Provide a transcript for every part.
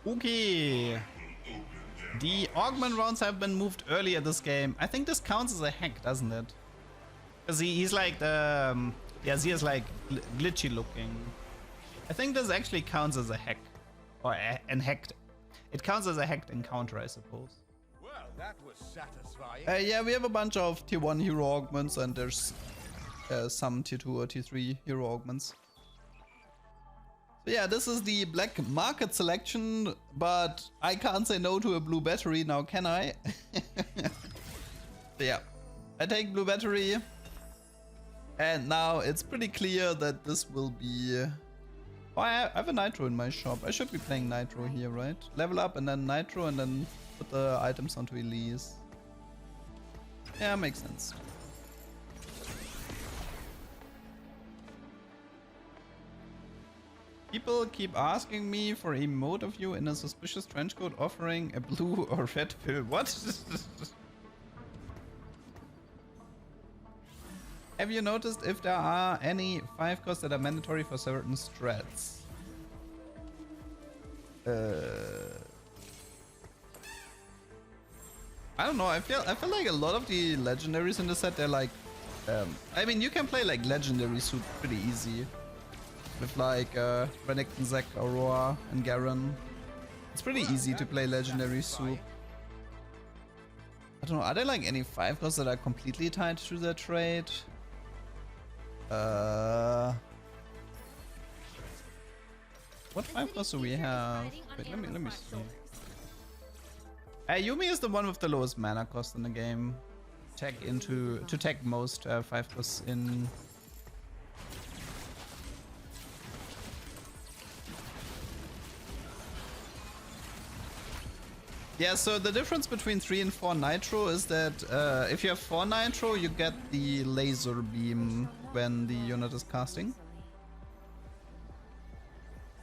Okay. The augment rounds have been moved earlier this game. I think this counts as a hack, doesn't it? Because he's like the... yeah, he is like glitchy looking. I think this actually counts as a hack. Or an hacked. It counts as a hacked encounter, I suppose. Well, that was satisfying. Yeah, we have a bunch of tier 1 hero augments and there's some tier 2 or tier 3 hero augments. So yeah, this is the black market selection, but I can't say no to a blue battery now, can I? So yeah, I take blue battery. And now it's pretty clear that this will be... oh, I have a Nitro in my shop. I should be playing Nitro here, right? Level up and then Nitro and then put the items onto Elise. Yeah, makes sense. People keep asking me for a emote of you in a suspicious trench coat offering a blue or red pill. What? Have you noticed if there are any 5 costs that are mandatory for certain strats? I don't know. I feel like a lot of the legendaries in the set, they're like, I mean, you can play like legendary suit pretty easy with like Renekton, Zac, Aurora, and Garen. It's pretty easy to play legendary suit. I don't know. Are there like any 5 costs that are completely tied to their trade? What 5 costs do we have? Wait, let me see. Yuumi is the one with the lowest mana cost in the game. To tech most 5 costs in. Yeah, so the difference between 3 and 4 Nitro is that if you have 4 Nitro, you get the laser beam when the unit is casting.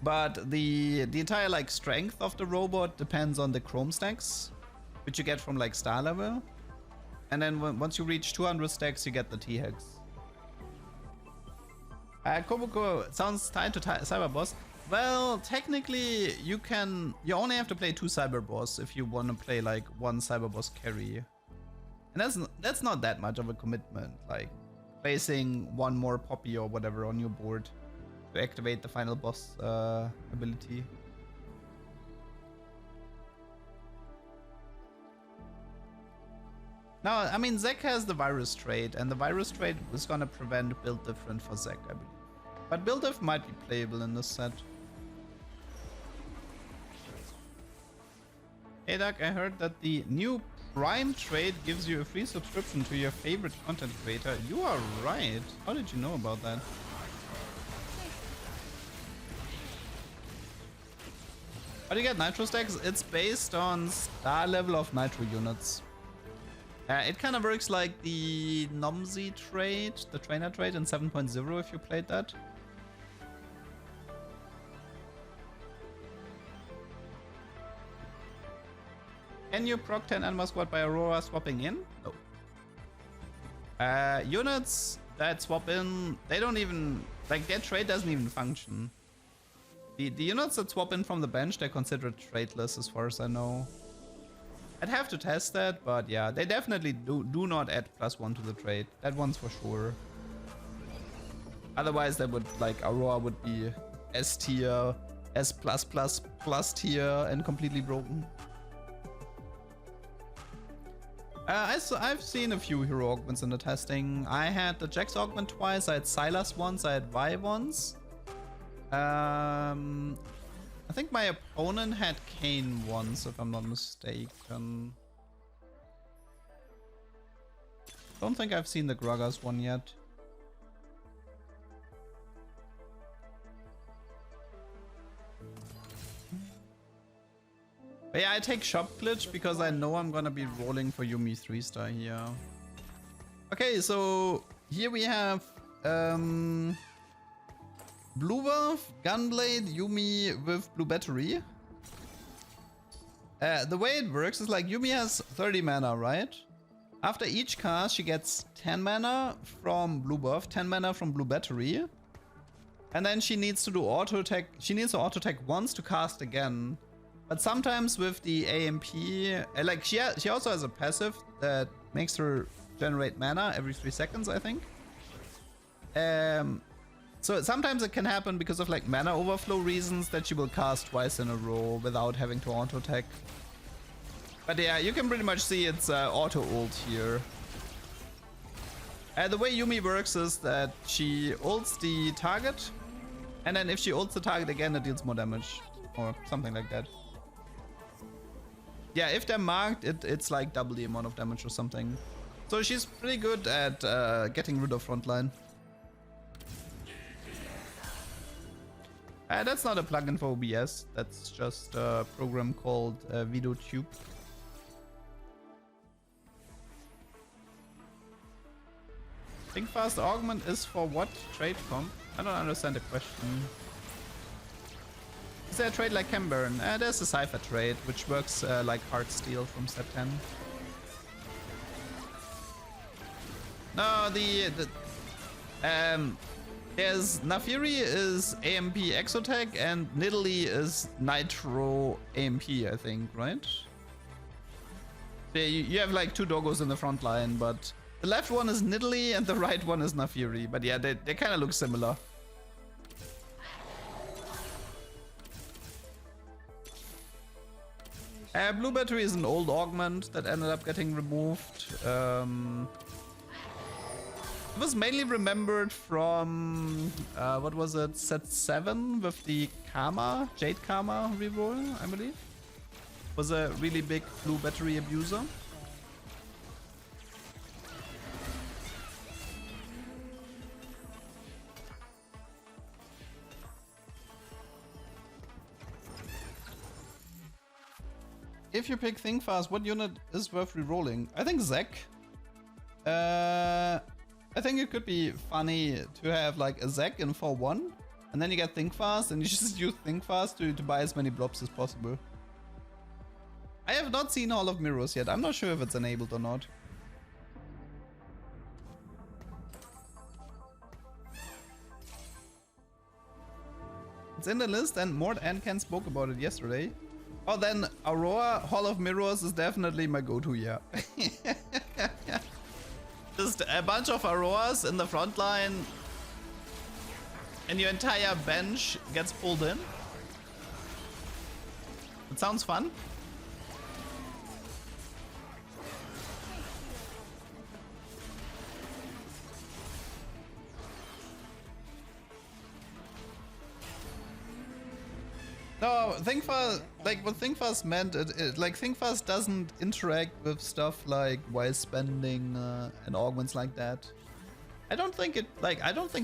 But the entire like strength of the robot depends on the chrome stacks, which you get from like star level. And then once you reach 200 stacks, you get the T-Hex. Kobuko sounds tied to Cyber Boss. Well, technically, you only have to play 2 Cyber Boss if you want to play like 1 Cyber Boss carry. And that's not that much of a commitment, like placing 1 more Poppy or whatever on your board to activate the final boss ability. Now, I mean, Zac has the virus trait, and the virus trait is gonna prevent build different for Zac, I believe. But build diff might be playable in this set. Hey Doug, I heard that the new Prime trade gives you a free subscription to your favorite content creator. You are right. How did you know about that? How do you get Nitro stacks? It's based on star level of Nitro units. It kind of works like the Nomzi trade, the trainer trade in 7.0 if you played that. Can you proc 10 Anima Squad by Aurora swapping in? No. Units that swap in, they don't even, like their trade doesn't even function. The units that swap in from the bench, they're considered tradeless as far as I know. I'd have to test that, but yeah, they definitely do not add +1 to the trade. That one's for sure. Otherwise, they would, like, Aurora would be S tier, S+++ tier, and completely broken. I've seen a few hero augments in the testing. I had the Jax augment twice, I had Sylas once, I had Vi once. I think my opponent had Kayn once, if I'm not mistaken. Don't think I've seen the Gragas one yet. But yeah, I take Shop Glitch because I know I'm gonna be rolling for Yuumi 3-star here. Okay, so here we have Blue Buff, Gunblade, Yuumi with Blue Battery. The way it works is like Yuumi has 30 mana, right? After each cast, she gets 10 mana from Blue Buff, 10 mana from Blue Battery. And then she needs to do auto attack. She needs to auto attack once to cast again. But sometimes with the AMP, like she also has a passive that makes her generate mana every 3 seconds, I think. So sometimes it can happen because of like mana overflow reasons that she will cast twice in a row without having to auto attack. But yeah, you can pretty much see it's auto ult here. The way Yuumi works is that she ults the target, and then if she ults the target again, it deals more damage, or something like that. Yeah, if they're marked, it's like double the amount of damage or something. So she's pretty good at getting rid of frontline. That's not a plugin for OBS, that's just a program called VideoTube. Think fast augment is for what trade comp? I don't understand the question. Is there a trade like Camburn? There's a Cypher trade, which works like Heartsteel from set 10. No, there's Nafiri is AMP Exotech and Nidalee is Nitro AMP, I think, right? You have like 2 doggos in the front line, but the left one is Nidalee and the right one is Nafiri. But yeah, they kind of look similar. Blue Battery is an old augment that ended up getting removed. It was mainly remembered from, what was it, set 7 with the Karma, Jade Karma reroll, I believe. Was a really big Blue Battery abuser. If you pick Think Fast, what unit is worth rerolling? I think Zek. I think it could be funny to have like a Zek in 4-1, and then you get Think Fast, and you just use Think Fast to buy as many blobs as possible. I have not seen Hall of Mirrors yet. I'm not sure if it's enabled or not. It's in the list, and Mort and Ken spoke about it yesterday. Oh, then Aurora Hall of Mirrors is definitely my go-to, yeah. Just a bunch of Auroras in the front line, and your entire bench gets pulled in. It sounds fun. No, Think Fast, like what Think Fast meant, like Think Fast doesn't interact with stuff like while spending and augments like that. I don't think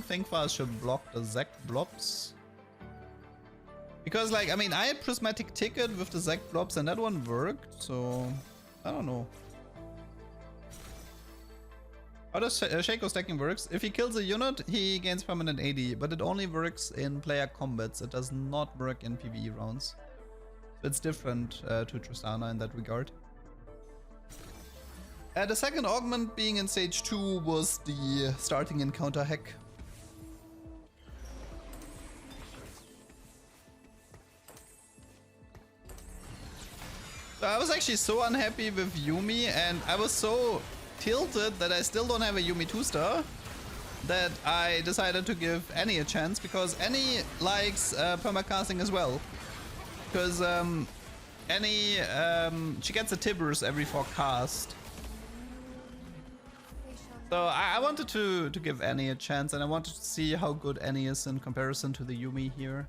Think Fast should block the Zek blobs. Because like, I mean, I had Prismatic Ticket with the Zek blobs and that one worked, so I don't know. How does Shaco stacking works? If he kills a unit, he gains permanent AD, but it only works in player combats. It does not work in PvE rounds. So it's different to Tristana in that regard. The second augment being in stage 2 was the starting encounter hack. So I was actually so unhappy with Yuumi, and I was so tilted that I still don't have a Yuumi 2-star, that I decided to give Annie a chance, because Annie likes permacasting as well. Because Annie, she gets a Tibbers every 4 cast. So I wanted to give Annie a chance, and I wanted to see how good Annie is in comparison to the Yuumi here.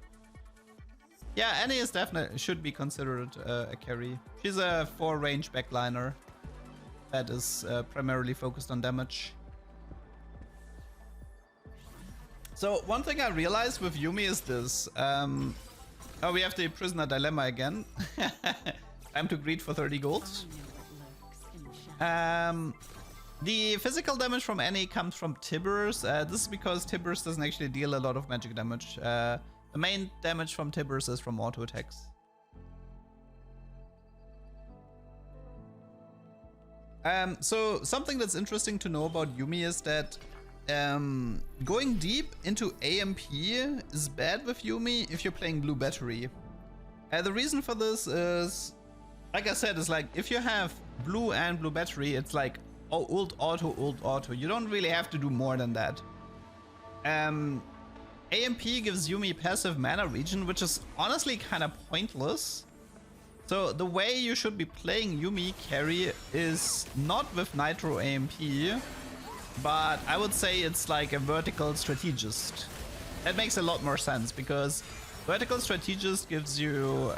Yeah, Annie is definitely should be considered a carry. She's a 4-range backliner that is primarily focused on damage. So one thing I realized with Yuumi is this. Oh, we have the prisoner dilemma again. Time to greed for 30 gold. The physical damage from Annie comes from Tibbers. This is because Tibbers doesn't actually deal a lot of magic damage. The main damage from Tibbers is from auto attacks. So something that's interesting to know about Yuumi is that going deep into AMP is bad with Yuumi if you're playing Blue Battery. The reason for this is, like I said, is like if you have blue and blue battery, it's like ult auto. You don't really have to do more than that. AMP gives Yuumi passive mana regen, which is honestly kind of pointless. So the way you should be playing Yuumi carry is not with Nitro AMP, but I would say it's like a vertical strategist. That makes a lot more sense because vertical strategist gives you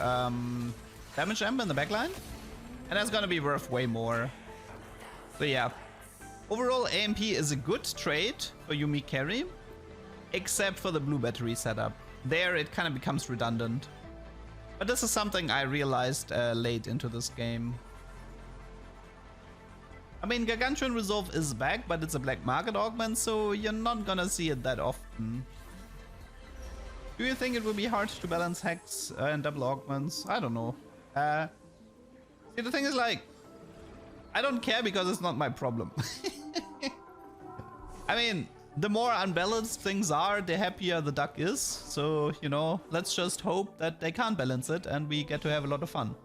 damage amp in the backline, and that's gonna be worth way more. So yeah, overall AMP is a good trade for Yuumi carry, except for the blue battery setup. There it kind of becomes redundant. But this is something I realized late into this game. I mean, Gargantuan Resolve is back, but it's a black market augment, so you're not gonna see it that often. Do you think it will be hard to balance hacks and double augments? I don't know. See, the thing is, like, I don't care because it's not my problem. I mean, the more unbalanced things are, the happier the duck is. So, you know, let's just hope that they can't balance it and we get to have a lot of fun.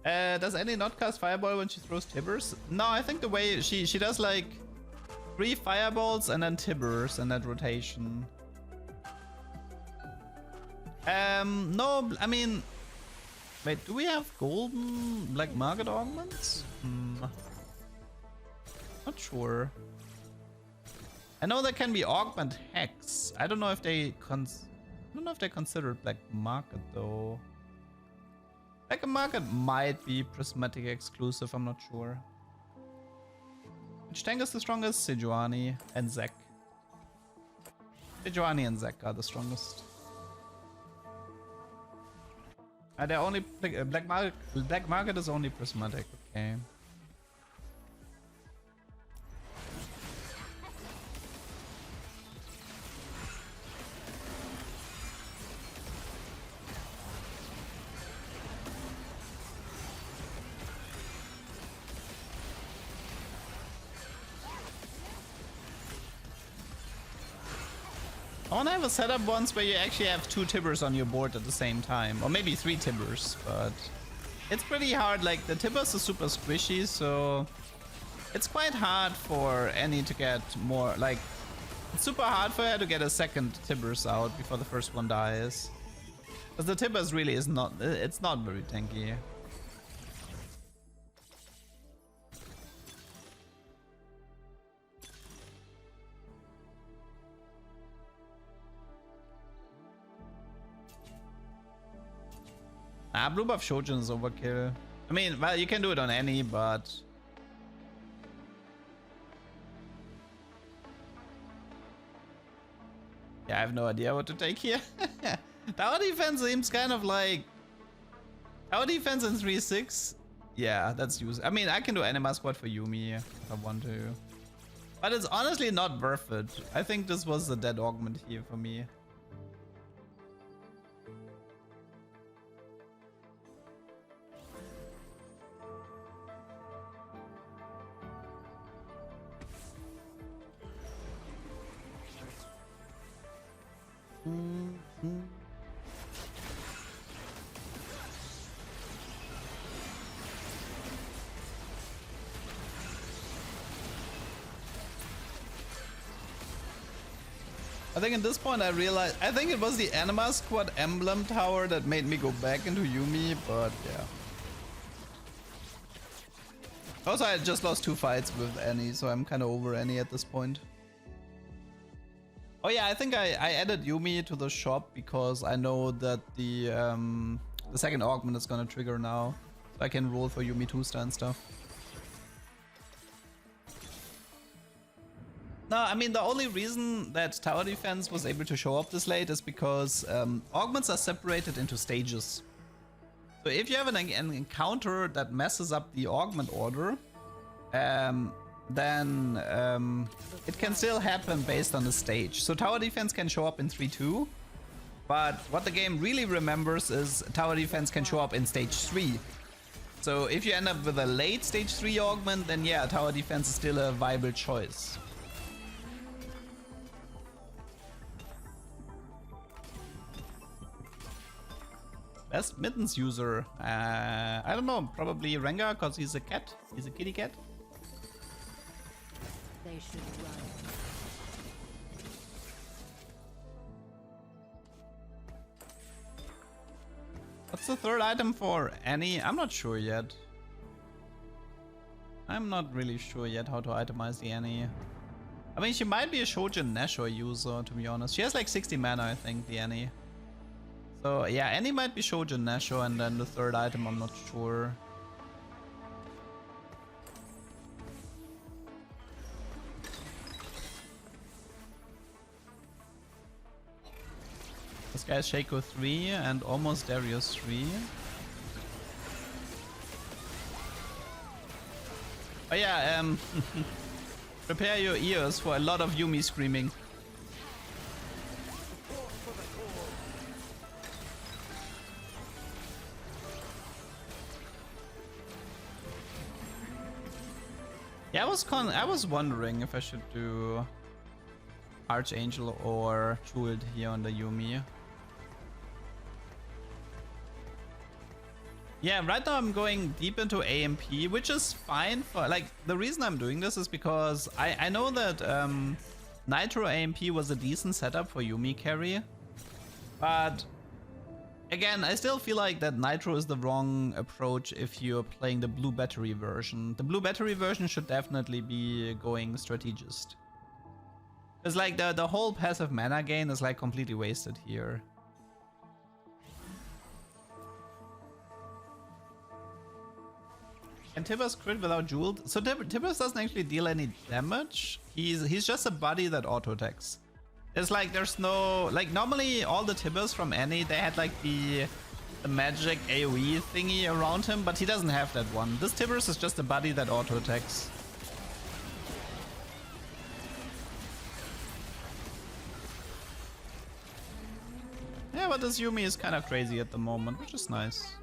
Does Annie not cast Fireball when she throws Tibbers? No, I think the way she does like 3 Fireballs and then Tibbers in that rotation. No, I mean... Wait, do we have golden black market augments? Not sure. I know there can be augment hacks. I don't know if they consider black market though. Black market might be prismatic exclusive, I'm not sure. Which tank is the strongest? Sejuani and Zac. Sejuani and Zac are the strongest. They're only black market is only prismatic, okay. I wanna have a setup once where you actually have 2 Tibbers on your board at the same time. Or maybe 3 Tibbers, but it's pretty hard. Like, the Tibbers are super squishy, so it's quite hard for Annie to get more, like, it's super hard for her to get a second Tibbers out before the first one dies. Because the Tibbers really is not, it's not very tanky. Blue buff Shojin is overkill. I mean, well, you can do it on any, but... Yeah, I have no idea what to take here. Tower defense seems kind of like... Tower defense in 3-6? Yeah, that's used. I mean, I can do Anima Squad for Yuumi if I want to. But it's honestly not worth it. I think this was the dead augment here for me. I think at this point I realized, I think it was the Anima Squad emblem tower that made me go back into Yuumi, but yeah. Also, I just lost 2 fights with Annie, so I'm kind of over Annie at this point. Oh yeah, I think I added Yuumi to the shop because I know that the second augment is gonna trigger now. So I can roll for Yuumi 2-star and stuff. No, I mean, the only reason that tower defense was able to show up this late is because augments are separated into stages. So if you have an encounter that messes up the augment order, then it can still happen based on the stage. So tower defense can show up in 3-2, but what the game really remembers is tower defense can show up in stage 3. So if you end up with a late stage 3 augment, then yeah, tower defense is still a viable choice. Best mittens user. I don't know. Probably Rengar, because he's a cat. He's a kitty cat. They should run. What's the third item for Annie? I'm not sure yet. I'm not really sure yet how to itemize the Annie. I mean, she might be a Shojin Nashor user, to be honest. She has like 60 mana, I think, the Annie. So yeah, Annie might be Shojin Nashor, and then the third item, I'm not sure. This guy's Shaco 3 and almost Darius 3. Oh yeah, prepare your ears for a lot of Yuumi screaming. Yeah, I was wondering if I should do Archangel or Jeweled here on the Yuumi. Yeah, right now I'm going deep into AMP, which is fine for, like, the reason I'm doing this is because I know that Nitro AMP was a decent setup for Yuumi carry, but again, I still feel like that Nitro is the wrong approach if you're playing the blue battery version. The blue battery version should definitely be going strategist. It's like the whole passive mana gain is like completely wasted here. Can Tibbers crit without Jeweled? So Tibbers doesn't actually deal any damage. He's just a body that auto attacks. It's like there's no, like, normally all the Tibbers from Annie, they had like the magic AoE thingy around him, but he doesn't have that one. This Tibbers is just a body that auto attacks. Yeah, but this Yuumi is kind of crazy at the moment, which is nice.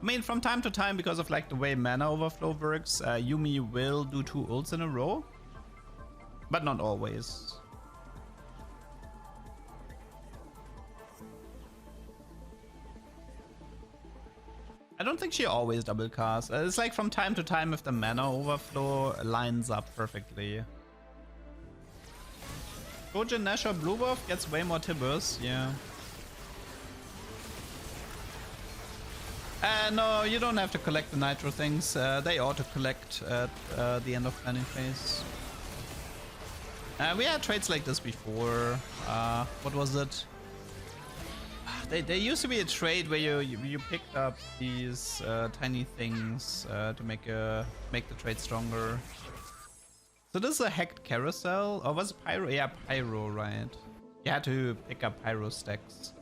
I mean, from time to time, because of like the way mana overflow works, Yuumi will do 2 ults in a row, but not always. I don't think she always double casts. It's like from time to time if the mana overflow lines up perfectly. Shojin Nashor Blue Buff gets way more Tibbers, yeah. No, you don't have to collect the Nitro things. They auto-collect at the end of planning phase. We had trades like this before. What was it? There used to be a trade where you picked up these tiny things to make the trade stronger. So this is a hacked carousel. Or was it Pyro? Yeah, Pyro, right. You had to pick up Pyro stacks.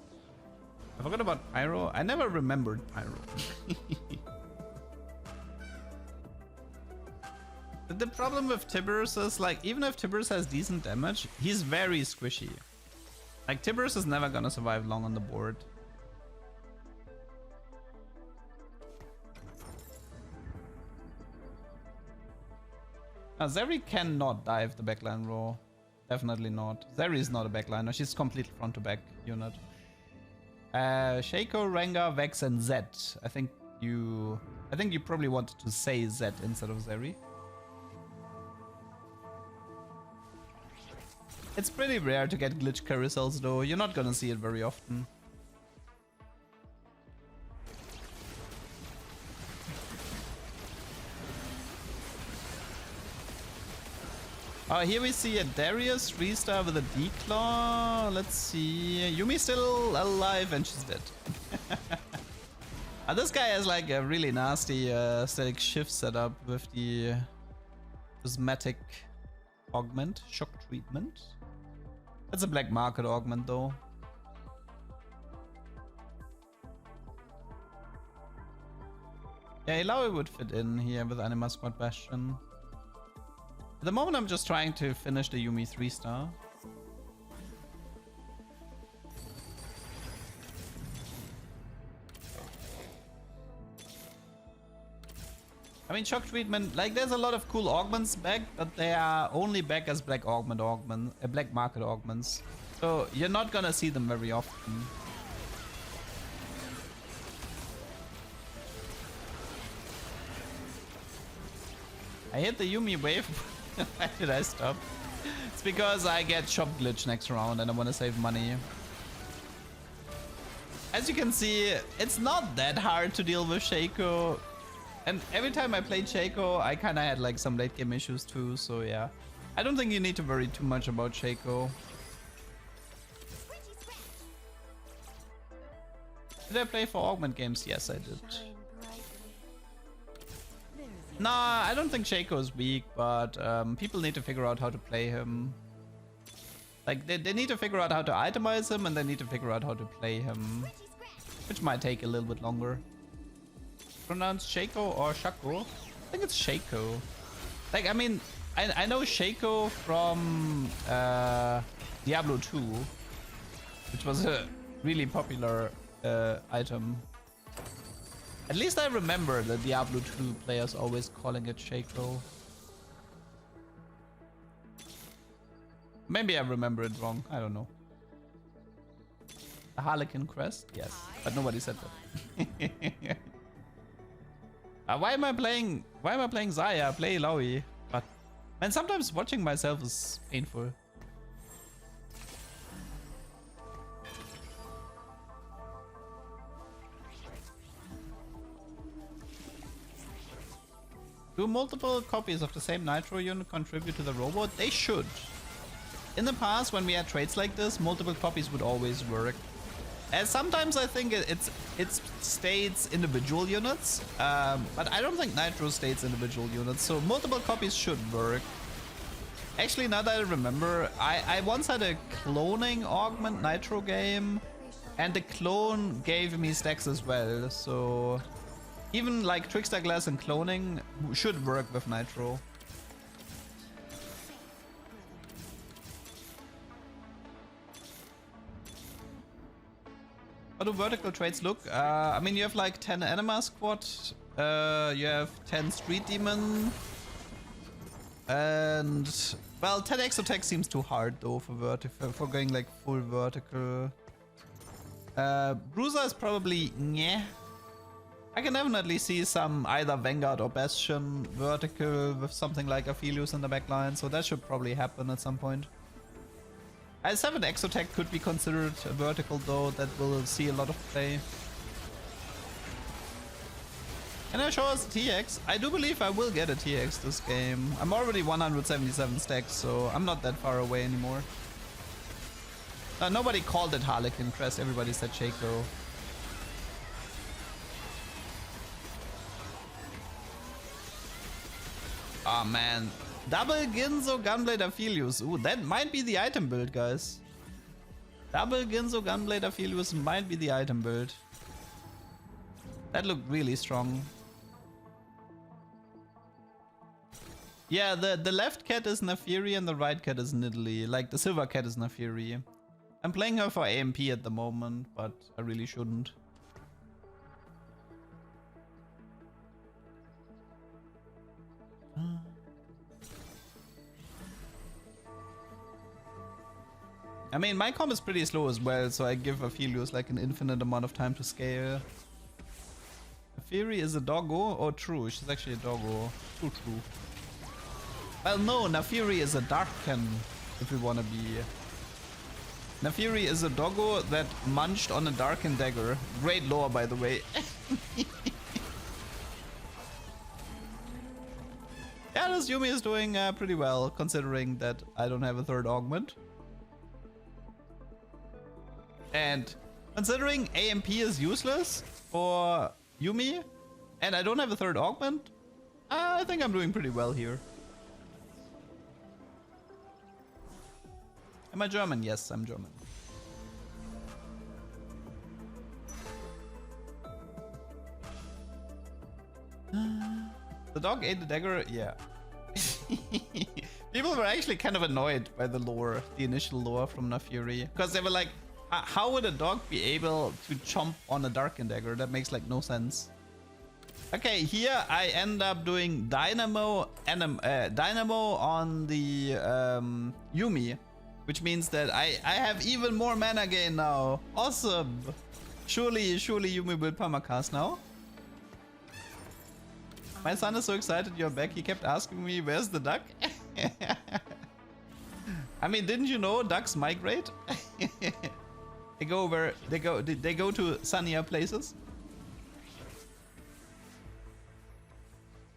I forgot about Pyro. I never remembered Pyro. The problem with Tibbers is, like, even if Tibbers has decent damage, he's very squishy. Like, Tibbers is never gonna survive long on the board. Now, Zeri cannot dive the backline row. Definitely not. Zeri is not a backliner. She's completely front to back unit. Shaco, Rengar, Vex, and Zed. I think you probably wanted to say Zed instead of Zeri. It's pretty rare to get glitch carousels though. You're not gonna see it very often. Here we see a Darius 3-star with a Declaw. Let's see. Yumi's still alive and she's dead. This guy has like a really nasty static shift setup with the prismatic augment, shock treatment. That's a black market augment though. Yeah, Ilaoi would fit in here with Anima Squad Bastion. At the moment I'm just trying to finish the Yuumi 3-star. I mean, shock treatment, like, there's a lot of cool augments back, but they are only back as black market augments. So you're not gonna see them very often. I hit the Yuumi wave. Why did I stop? It's because I get shop glitch next round and I want to save money. As you can see, it's not that hard to deal with Shaco. And every time I played Shaco, I kind of had like some late game issues too, so yeah. I don't think you need to worry too much about Shaco. Did I play for Augment games? Yes, I did. Nah, I don't think Shaco is weak, but people need to figure out how to play him. Like, they need to figure out how to itemize him, and they need to figure out how to play him. Which might take a little bit longer. Pronounced Shaco or Shaco? I think it's Shaco. Like, I mean, I know Shaco from Diablo 2, which was a really popular item. At least I remember the Diablo 2 players always calling it Shaco. Maybe I remember it wrong. I don't know. A Harlequin crest? Yes. But nobody said that. Why am I playing Xayah? Play Laui. But man, sometimes watching myself is painful. Do multiple copies of the same Nitro unit contribute to the robot? They should. In the past, when we had trades like this, multiple copies would always work. And sometimes I think it states individual units, but I don't think Nitro states individual units, so multiple copies should work. Actually, now that I remember, I once had a cloning augment Nitro game, and the clone gave me stacks as well, so even like Trickster Glass and cloning should work with Nitro. How do vertical trades look? I mean, you have like 10 Anima Squad, you have 10 Street Demon, and well, 10 Exotech seems too hard though for going like full vertical. Bruiser is probably nyeh. I can definitely see some either Vanguard or Bastion vertical with something like Aphelios in the backline, so that should probably happen at some point. I7 Exotech could be considered a vertical though, that will see a lot of play. Can I show us a TX? I do believe I will get a TX this game. I'm already 177 stacks, so I'm not that far away anymore. Nobody called it Harlequin Crest, everybody said Shaco. Oh man. Double Ginzo Gunblade Aphelios. Ooh, that might be the item build, guys. Double Ginzo Gunblade Aphelios might be the item build. That looked really strong. Yeah, the left cat is Nafiri and the right cat is Nidalee. Like, the silver cat is Nafiri. I'm playing her for AMP at the moment, but I really shouldn't. I mean, my comp is pretty slow as well, so I give Aphelios like an infinite amount of time to scale. Nafiri is a doggo? Oh, true, she's actually a doggo. True. Well, no, Nafiri is a Darken, if we want to be. Nafiri is a doggo that munched on a Darken dagger. Great lore, by the way. Yeah, this Yuumi is doing pretty well, considering that I don't have a third augment. And considering AMP is useless for Yuumi, and I don't have a third augment, I think I'm doing pretty well here. Am I German? Yes, I'm German. The dog ate the dagger? Yeah. People were actually kind of annoyed by the lore, the initial lore from Nafiri, because they were like, how would a dog be able to chomp on a Darken dagger? That makes like no sense. Okay, here I end up doing Dynamo on the Yuumi, which means that I have even more mana gain now. Awesome. Surely Yuumi will permacast now. My son is so excited you're back. He kept asking me, where's the duck? I mean, didn't you know ducks migrate? They go to sunnier places.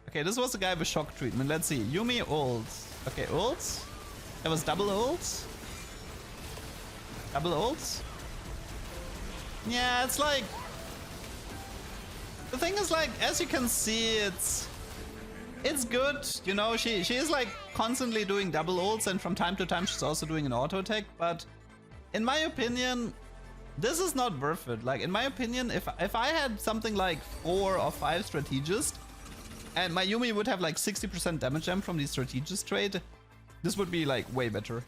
Okay, this was the guy with shock treatment. Let's see. Yuumi ults. Okay, ults. That was double ults. Double ults. Yeah, it's like... The thing is, like, as you can see, it's good. You know, she is like constantly doing double ults, and from time to time she's also doing an auto attack. But in my opinion, this is not worth it. Like, in my opinion, if I had something like 4 or 5 strategists, and my Yuumi would have like 60% damage jump from the strategist trade, this would be like way better.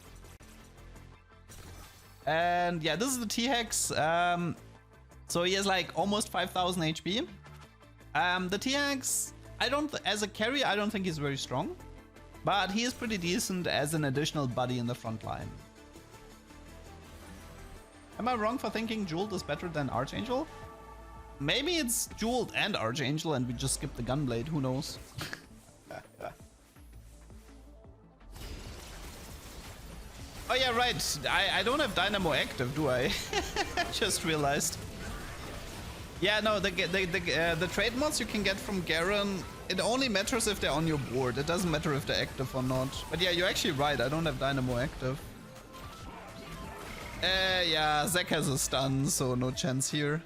And yeah, this is the T-Hex. So he has like almost 5,000 HP. The T-Hex, as a carry, I don't think he's very strong, but he is pretty decent as an additional buddy in the front line. Am I wrong for thinking Jeweled is better than Archangel? Maybe it's Jeweled and Archangel and we just skipped the Gunblade, who knows? Oh yeah, right, I don't have Dynamo active, do I? Just realized. Yeah, no, the trade mods you can get from Garen, it only matters if they're on your board. It doesn't matter if they're active or not. But yeah, you're actually right, I don't have Dynamo active. Yeah, Zac has a stun, so no chance here.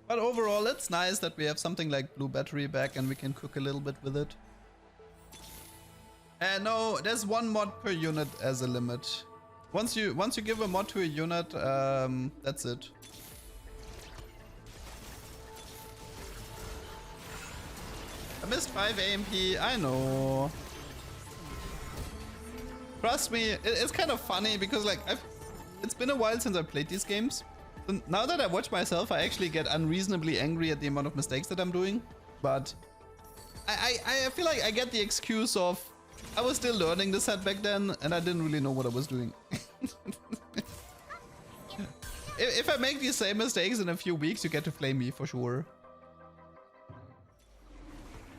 But overall, it's nice that we have something like Blue Battery back and we can cook a little bit with it. No, there's 1 mod per unit as a limit. Once you give a mod to a unit, that's it. I missed 5 AMP, I know. Trust me, it's kind of funny because like it's been a while since I played these games. So now that I watch myself, I actually get unreasonably angry at the amount of mistakes that I'm doing. But I feel like I get the excuse of I was still learning the set back then and I didn't really know what I was doing. If I make these same mistakes in a few weeks, you get to flame me for sure.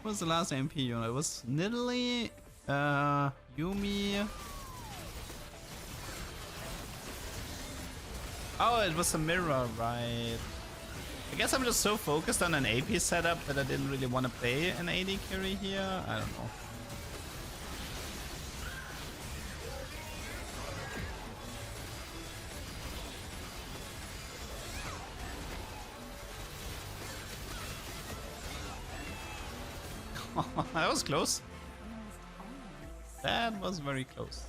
What was the last MP unit? It was Nidalee, Yuumi. Oh, it was a mirror, right. I guess I'm just so focused on an AP setup that I didn't really want to play an AD carry here. I don't know. That was close. That was very close.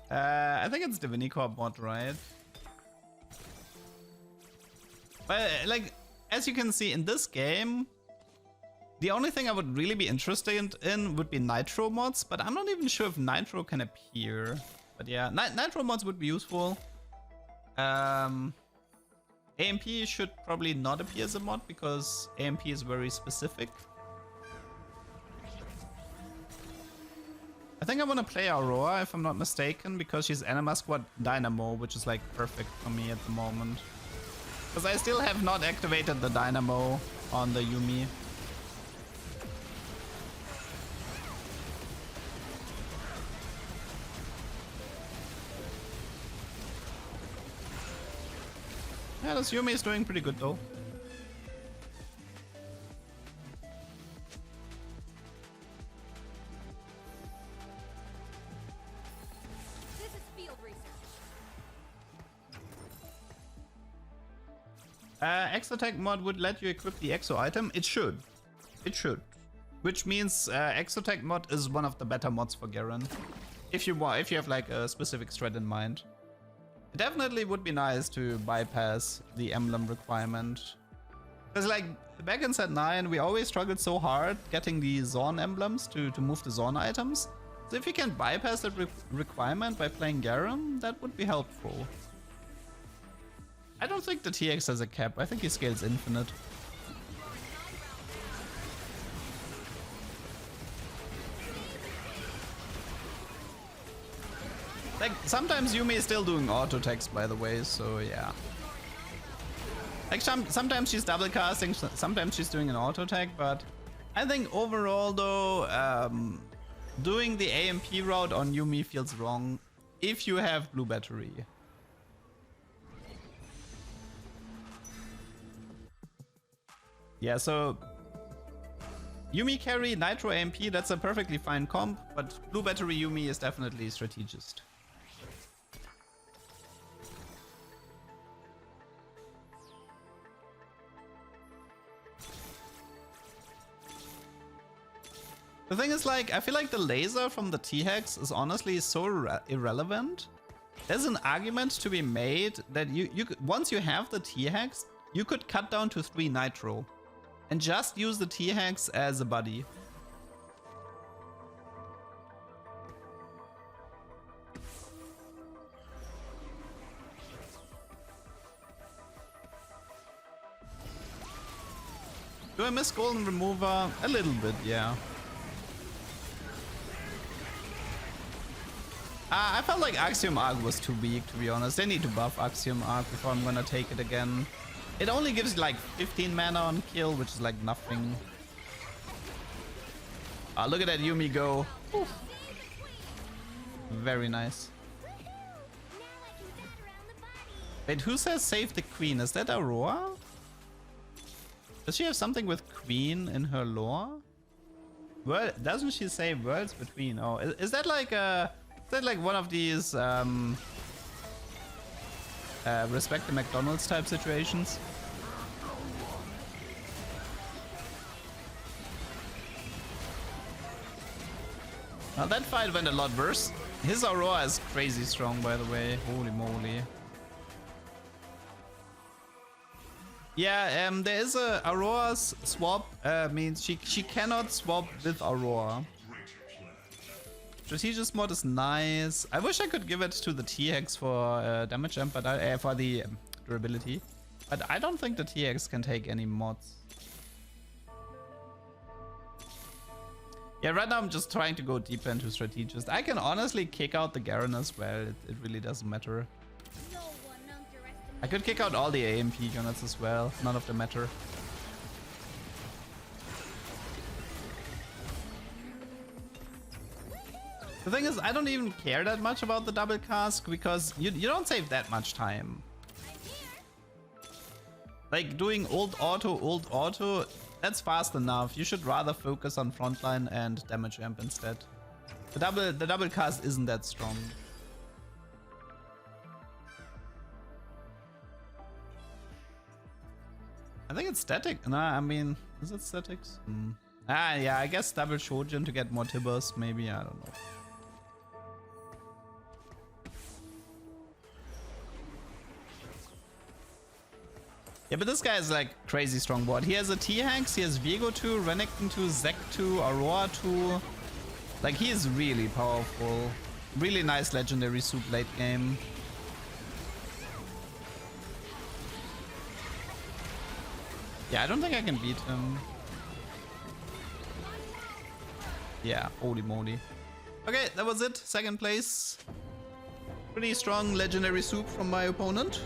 I think it's the Vinicorp mod, right? But like, as you can see in this game, the only thing I would really be interested in would be Nitro mods, but I'm not even sure if Nitro can appear. But yeah, Nitro mods would be useful. AMP should probably not appear as a mod because AMP is very specific. I think I want to play Aurora if I'm not mistaken because she's Anima Squad Dynamo, which is like perfect for me at the moment. Because I still have not activated the Dynamo on the Yuumi. Yeah, this Yuumi is doing pretty good though. Extra attack mod would let you equip the exo item. It should. It should. Which means extra attack mod is one of the better mods for Garen. If you have like a specific strat in mind. It definitely would be nice to bypass the emblem requirement. Because like back in set 9 we always struggled so hard getting the Zorn emblems to move the Zorn items. So if you can bypass that requirement by playing Garen, that would be helpful. I don't think the TX has a cap. I think he scales infinite. Like, sometimes Yuumi is still doing auto attacks, by the way, so yeah. Like, sometimes she's double casting, sometimes she's doing an auto attack, but I think overall, though, doing the AMP route on Yuumi feels wrong if you have blue battery. Yeah, so Yuumi carry, Nitro AMP, that's a perfectly fine comp, but blue battery Yuumi is definitely strategist. The thing is, like, I feel like the laser from the T-Hex is honestly so irrelevant. There's an argument to be made that you could, once you have the T-Hex, you could cut down to 3 Nitro and just use the T-Hex as a buddy. Do I miss Golden Remover? A little bit, yeah. I felt like Axiom Arc was too weak, to be honest. They need to buff Axiom Arc before I'm gonna take it again. It only gives like 15 mana on kill, which is like nothing. Look at that Yuumi go. Oof. Very nice. Wait, who says save the queen? Is that Aurora? Does she have something with queen in her lore? Well, doesn't she say worlds between? Oh, is that like a... Is that like one of these respect the McDonald's type situations? Now that fight went a lot worse. His Aurora is crazy strong, by the way. Holy moly. Yeah, there is a Aurora's swap. Means she cannot swap with Aurora. Strategist mod is nice. I wish I could give it to the T-Hex for damage jump, but for the durability. But I don't think the T-Hex can take any mods. Yeah, right now I'm just trying to go deeper into strategist. I can honestly kick out the Garen as well. It really doesn't matter. I could kick out all the AMP units as well. None of them matter. The thing is, I don't even care that much about the double cask because you don't save that much time. Like doing old auto, that's fast enough. You should rather focus on frontline and damage amp instead. The double cast isn't that strong. I think it's static. Nah, I mean, is it statics? Ah, yeah, I guess double Shojin to get more Tibbers, maybe, I don't know. Yeah, but this guy is like crazy strong board. He has a T-Hex, he has Viego 2, Renekton 2, Zek 2, Aurora 2. Like, he is really powerful. Really nice legendary soup late game. Yeah, I don't think I can beat him. Yeah, holy moly. Okay, that was it. Second place. Pretty strong legendary soup from my opponent.